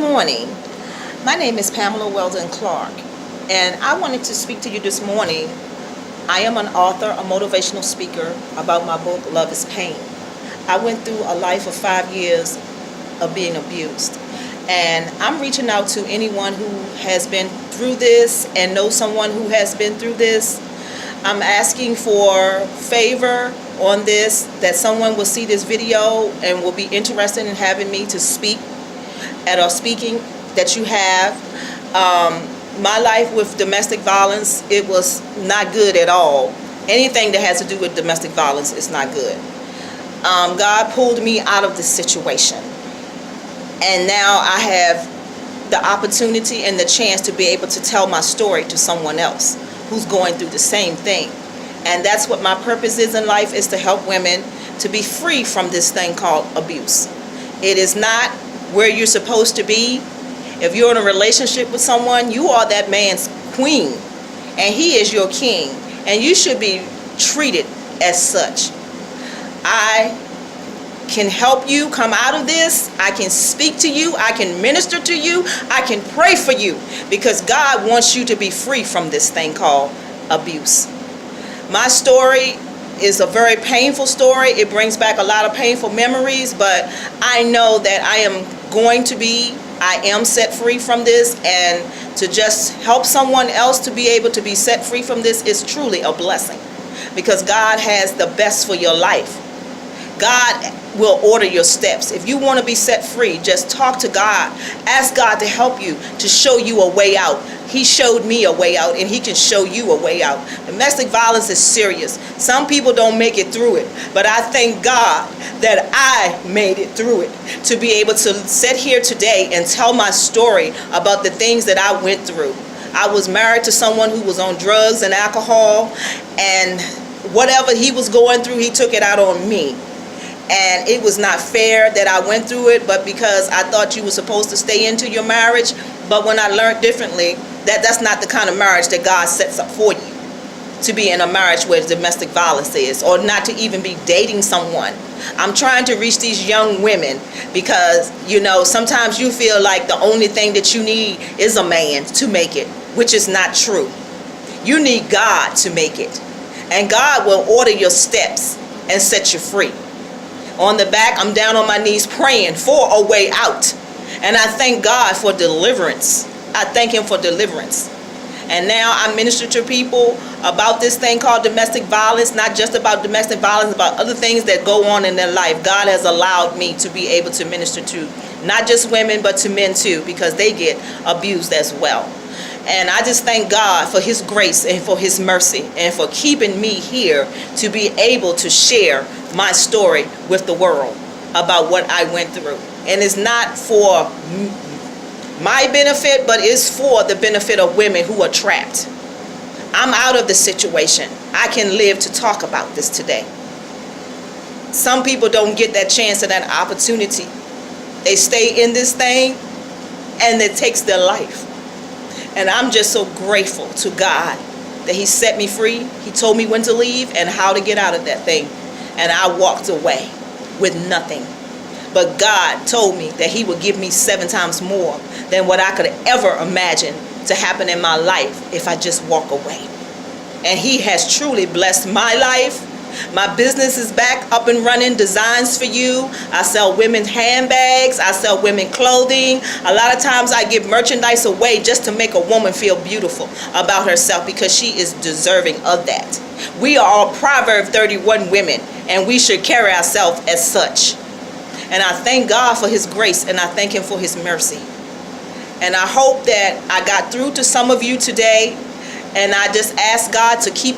morning. My name is Pamela Weldon Clark, and I wanted to speak to you this morning. I am an author, a motivational speaker about my book, Love is Pain. I went through a life of 5 years of being abused, and I'm reaching out to anyone who has been through this and knows someone who has been through this. I'm asking for favor on this, that someone will see this video and will be interested in having me to speak at a speaking that you have. My life with domestic violence, it was not good at all. Anything that has to do with domestic violence is not good. God pulled me out of this situation, and now I have the opportunity and the chance to be able to tell my story to someone else who's going through the same thing. And that's what my purpose is in life, is to help women to be free from this thing called abuse. It is not where you're supposed to be. If you're in a relationship with someone, you are that man's queen and he is your king, and you should be treated as such. I can help you come out of this. I can speak to you. I can minister to you. I can pray for you, because God wants you to be free from this thing called abuse. My story is a very painful story. It brings back a lot of painful memories, but I know that I am set free from this, and to just help someone else to be able to be set free from this is truly a blessing, because God has the best for your life. God will order your steps. If you want to be set free, just talk to God. Ask God to help you, to show you a way out. He showed me a way out, and he can show you a way out. Domestic violence is serious. Some people don't make it through it, but I thank God that I made it through it, to be able to sit here today and tell my story about the things that I went through. I was married to someone who was on drugs and alcohol, and whatever he was going through, he took it out on me. And it was not fair that I went through it, but because I thought you were supposed to stay into your marriage. But when I learned differently, that's not the kind of marriage that God sets up for you, to be in a marriage where domestic violence is, or not to even be dating someone. I'm trying to reach these young women, because sometimes you feel like the only thing that you need is a man to make it, which is not true. You need God to make it, and God will order your steps and set you free. On the back, I'm down on my knees praying for a way out. And I thank God for deliverance. I thank him for deliverance. And now I minister to people about this thing called domestic violence, not just about domestic violence, about other things that go on in their life. God has allowed me to be able to minister to not just women, but to men too, because they get abused as well. And I just thank God for his grace and for his mercy, and for keeping me here to be able to share my story with the world about what I went through. And it's not for my benefit, but it's for the benefit of women who are trapped. I'm out of the situation. I can live to talk about this today. Some people don't get that chance and that opportunity. They stay in this thing, and it takes their life. And I'm just so grateful to God that he set me free. He told me when to leave and how to get out of that thing. And I walked away with nothing. But God told me that he would give me 7 times more than what I could ever imagine to happen in my life if I just walk away. And he has truly blessed my life. My business is back up and running, Designs for You. I sell women's handbags. I sell women clothing. A lot of times I give merchandise away just to make a woman feel beautiful about herself, because she is deserving of that. We are all Proverb 31 women, and we should carry ourselves as such. And I thank God for his grace, and I thank him for his mercy. And I hope that I got through to some of you today, and I just ask God to keep